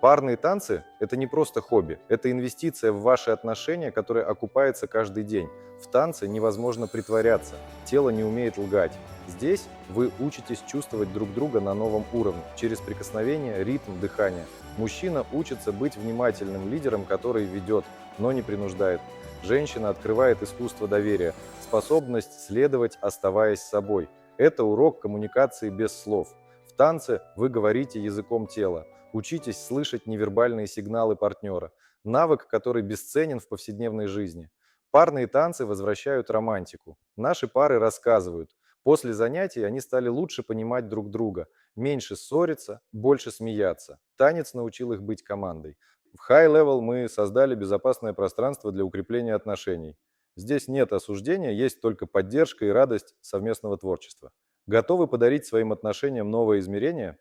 Парные танцы– это не просто хобби, это инвестиция в ваши отношения, которая окупается каждый день. В танце невозможно притворяться, тело не умеет лгать. Здесь вы учитесь чувствовать друг друга на новом уровне, через прикосновение, ритм, дыхание. Мужчина учится быть внимательным лидером, который ведет, но не принуждает. Женщина открывает искусство доверия, способность следовать, оставаясь собой. Это урок коммуникации без слов. В танце вы говорите языком тела. Учитесь слышать невербальные сигналы партнера. Навык, который бесценен в повседневной жизни. Парные танцы возвращают романтику. Наши пары рассказывают. После занятий они стали лучше понимать друг друга, меньше ссориться, больше смеяться. Танец научил их быть командой. В High Level мы создали безопасное пространство для укрепления отношений. Здесь нет осуждения, есть только поддержка и радость совместного творчества. Готовы подарить своим отношениям новое измерение?